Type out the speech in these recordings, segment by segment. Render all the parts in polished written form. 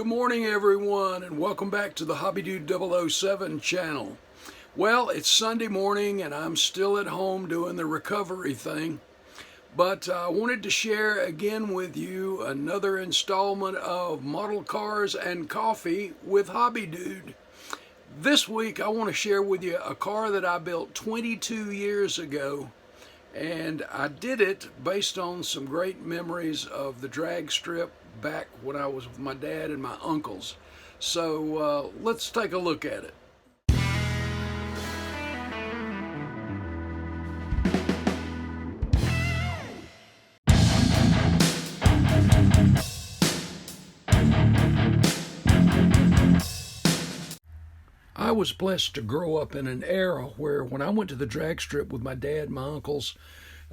Good morning, everyone, and welcome back to the Hobbydude 007 channel. Well, it's Sunday morning, and I'm still at home doing the recovery thing. But I wanted to share again with you another installment of Model Cars and Coffee with Hobbydude. This week, I want to share with you a car that I built 22 years ago. And I did it based on some great memories of the drag strip back when I was with my dad and my uncles. So let's take a look at it. I was blessed to grow up in an era where when I went to the drag strip with my dad and my uncles,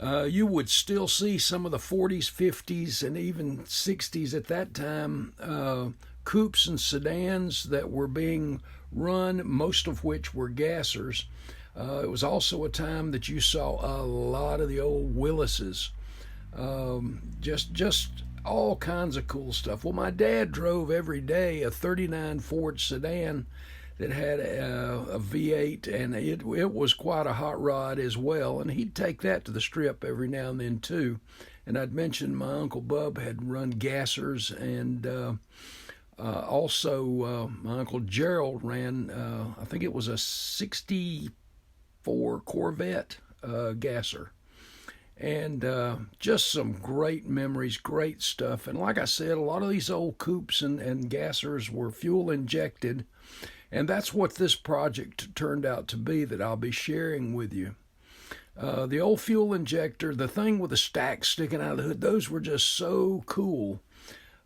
you would still see some of the 40s, 50s, and even 60s at that time coupes and sedans that were being run, most of which were gassers. It was also a time that you saw a lot of the old Willises, just all kinds of cool stuff. Well, my dad drove every day a 39 Ford sedan that had a V8, and it was quite a hot rod as well. And he'd take that to the strip every now and then too. And I'd mentioned my Uncle Bub had run gassers, and also my Uncle Gerald ran, I think it was a 64 Corvette gasser. And just some great memories, great stuff. And like I said, a lot of these old coupes and gassers were fuel injected. And that's what this project turned out to be that I'll be sharing with you. The old fuel injector, the thing with the stack sticking out of the hood, those were just so cool.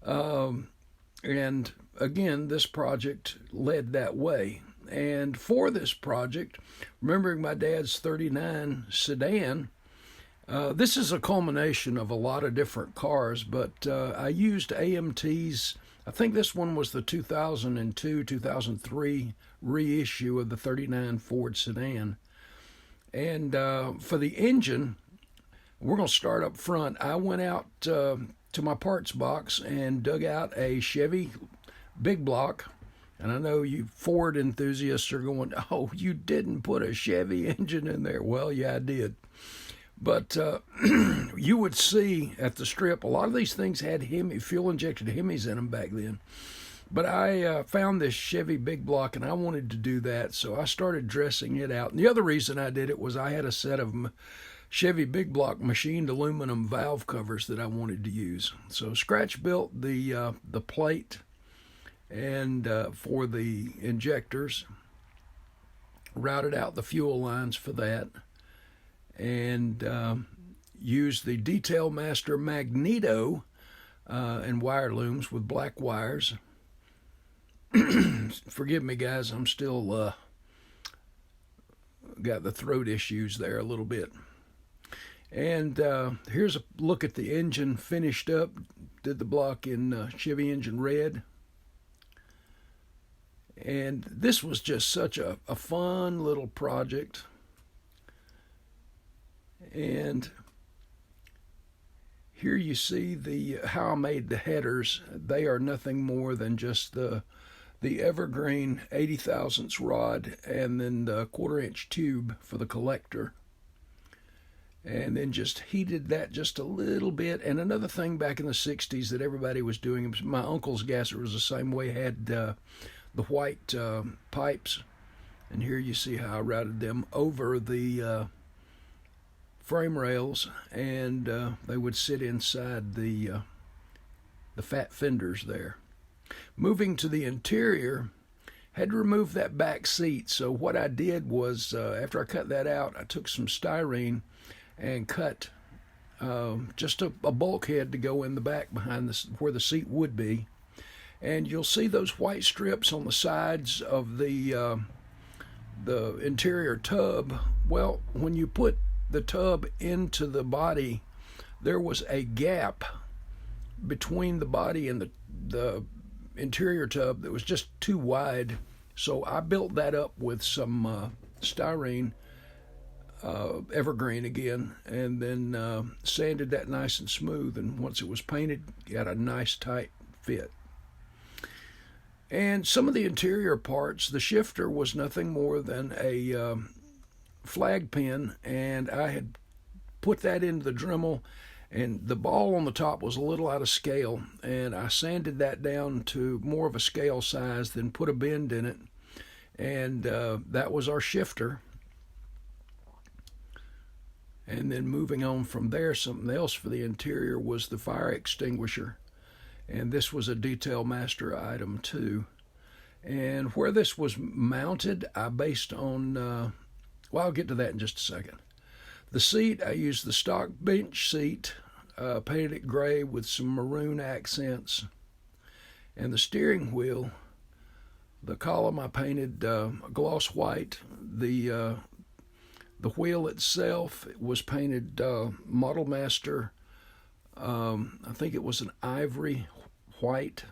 And again, this project led that way. And for this project, remembering my dad's 39 sedan, this is a culmination of a lot of different cars, but I used AMT's. I think this one was the 2002-2003 reissue of the 39 Ford sedan. And for the engine, we're going to start up front. I went out to my parts box and dug out a Chevy big block. And I know you Ford enthusiasts are going, oh, you didn't put a Chevy engine in there. Well, yeah, I did. But you would see at the strip, a lot of these things had fuel-injected Hemis in them back then. But I found this Chevy big block, and I wanted to do that, so I started dressing it out. And the other reason I did it was I had a set of Chevy big block machined aluminum valve covers that I wanted to use. So scratch built the plate and for the injectors, routed out the fuel lines for that, and used the Detail Master Magneto and wire looms with black wires. Forgive me, guys, I'm still got the throat issues there a little bit. And here's a look at the engine finished up. Did the block in Chevy engine red. And this was just such a fun little project. And here you see how I made the headers. They are nothing more than just the evergreen 80 thousandths rod and then the 1/4 inch tube for the collector. And then just heated that just a little bit. And another thing back in the 60s that everybody was doing, my uncle's gasser was the same way, had the white pipes. And here you see how I routed them over the frame rails, and they would sit inside the fat fenders there. Moving to the interior, had to remove that back seat. So what I did was, after I cut that out, I took some styrene and cut just a bulkhead to go in the back behind where the seat would be. And you'll see those white strips on the sides of the interior tub. Well, when you put the tub into the body, there was a gap between the body and the interior tub that was just too wide. So I built that up with some styrene, evergreen again, and then sanded that nice and smooth. And once it was painted, got a nice tight fit. And some of the interior parts, the shifter was nothing more than a flag pin, and I had put that into the Dremel, and the ball on the top was a little out of scale, and I sanded that down to more of a scale size, then put a bend in it, and that was our shifter. And then moving on from there, something else for the interior was the fire extinguisher. And this was a Detail Master item too. And where this was mounted, I based on, well, I'll get to that in just a second. The seat, I used the stock bench seat, painted it gray with some maroon accents. And the steering wheel, the column I painted gloss white. The wheel itself was painted Model Master, I think it was an ivory white,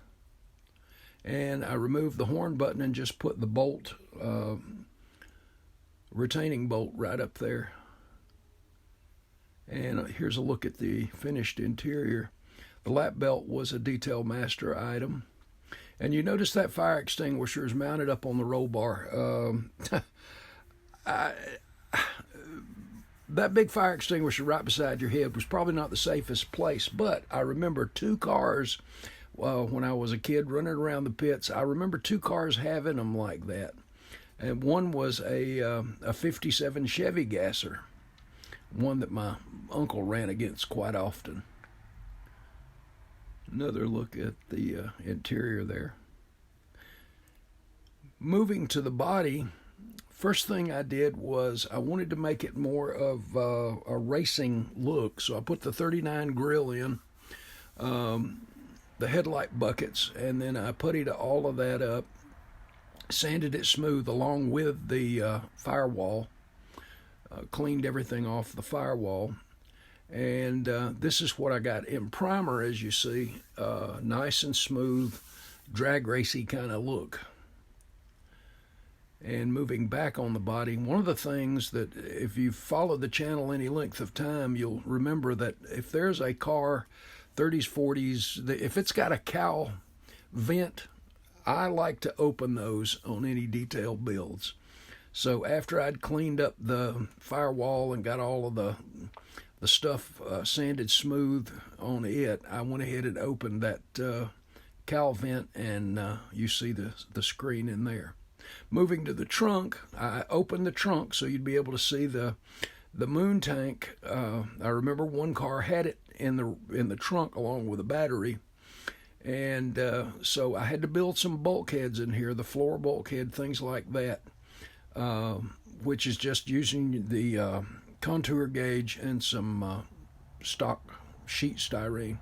and I removed the horn button and just put the bolt, retaining bolt right up there. And here's a look at the finished interior. The lap belt was a Detail Master item, and you notice that fire extinguisher is mounted up on the roll bar. That big fire extinguisher right beside your head was probably not the safest place, but I remember two cars when I was a kid running around the pits. I remember two cars having them like that, and one was a 57 Chevy gasser, one that my uncle ran against quite often. Another look at the interior there. Moving to the body, first thing I did was I wanted to make it more of a racing look, so I put the 39 grill in, the headlight buckets, and then I puttied all of that up, sanded it smooth along with the firewall, cleaned everything off the firewall, and this is what I got in primer, as you see, nice and smooth, drag racy kind of look. And moving back on the body, one of the things that if you've followed the channel any length of time, you'll remember that if there's a car, 30s, 40s, if it's got a cowl vent, I like to open those on any detail builds. So after I'd cleaned up the firewall and got all of the stuff sanded smooth on it, I went ahead and opened that cowl vent, and you see the screen in there. Moving to the trunk, I opened the trunk so you'd be able to see the moon tank. I remember one car had it in the trunk along with a battery, and so I had to build some bulkheads in here, the floor bulkhead, things like that, which is just using the contour gauge and some stock sheet styrene.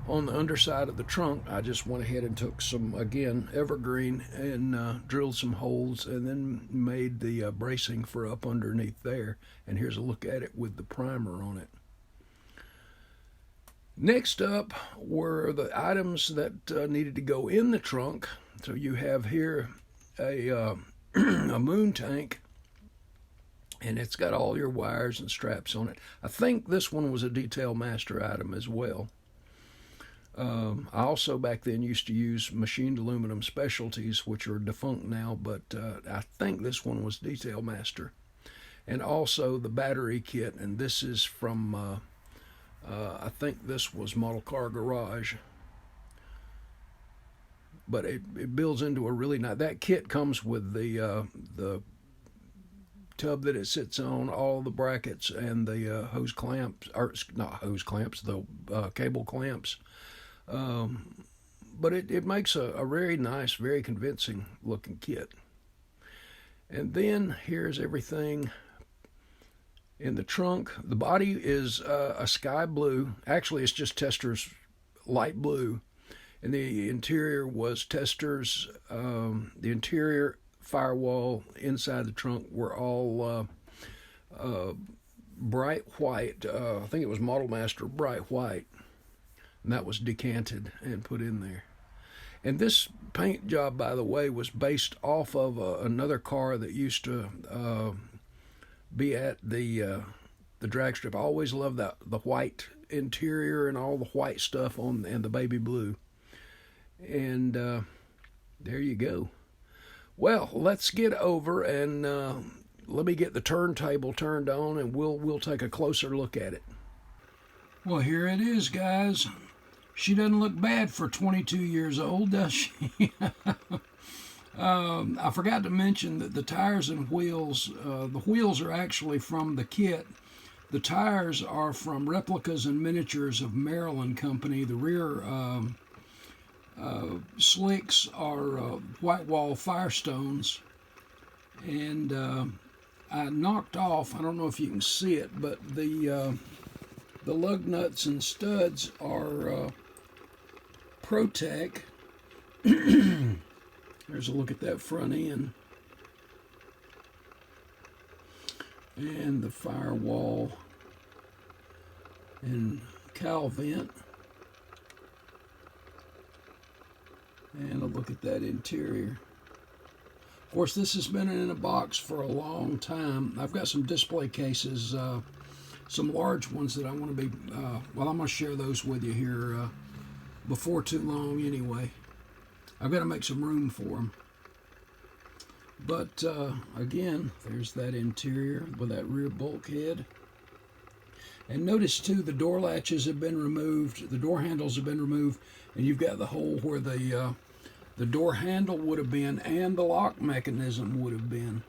On the underside of the trunk, I just went ahead and took some, again, evergreen, and drilled some holes, and then made the bracing for up underneath there. And here's a look at it with the primer on it. Next up were the items that needed to go in the trunk. So you have here a moon tank, and it's got all your wires and straps on it. I think this one was a Detail Master item as well. I also back then used to use machined aluminum specialties, which are defunct now, but I think this one was Detail Master. And also the battery kit, and this is from, I think this was Model Car Garage. But it builds into a really nice, that kit comes with the tub that it sits on, all the brackets, and the hose clamps, or not hose clamps, the cable clamps. But it makes a very nice, very convincing looking kit. And then here's everything in the trunk. The body is a sky blue. Actually, it's just Tester's light blue. And the interior was Tester's, the interior, firewall, inside the trunk were all bright white. I think it was Model Master bright white. And that was decanted and put in there. And this paint job, by the way, was based off of another car that used to be at the drag strip. I always loved the white interior and all the white stuff on and the baby blue. And there you go. Well, let's get over and let me get the turntable turned on, and we'll take a closer look at it. Well, here it is, guys. She doesn't look bad for 22 years old, does she? I forgot to mention that the tires and wheels, the wheels are actually from the kit. The tires are from Replicas and Miniatures of Maryland Company. The rear slicks are white wall Firestones. And I knocked off, I don't know if you can see it, but the lug nuts and studs are Protec. There's a look at that front end. And the firewall and cowl vent. And a look at that interior. Of course, this has been in a box for a long time. I've got some display cases, some large ones that I want to be, well, I'm going to share those with you here before too long anyway. I've got to make some room for them. But again, there's that interior with that rear bulkhead. And notice too, the door latches have been removed, the door handles have been removed, and you've got the hole where the door handle would have been and the lock mechanism would have been.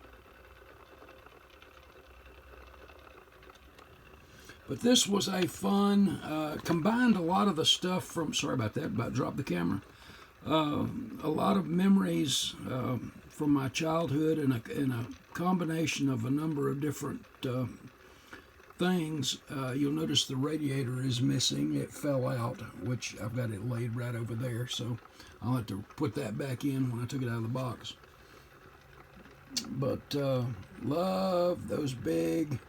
But this was a fun, combined a lot of the stuff from, sorry about that, about dropped the camera. A lot of memories from my childhood and a combination of a number of different things. You'll notice the radiator is missing. It fell out, which I've got it laid right over there, so I'll have to put that back in when I took it out of the box. But love those big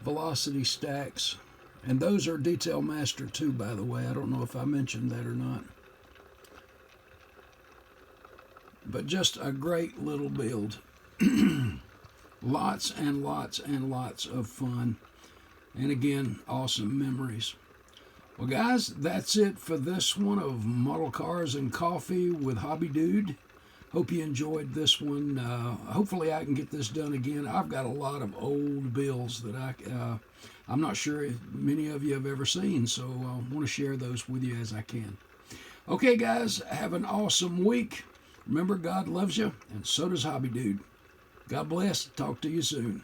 velocity stacks. And those are Detail Master too, by the way. I don't know if I mentioned that or not. But just a great little build. Lots and lots and lots of fun. And again, awesome memories. Well, guys, that's it for this one of Model Cars and Coffee with Hobbydude. Hope you enjoyed this one. Hopefully I can get this done again. I've got a lot of old builds that I'm not sure if many of you have ever seen, so I want to share those with you as I can. Okay, guys, have an awesome week. Remember, God loves you, and so does Hobbydude. God bless. Talk to you soon.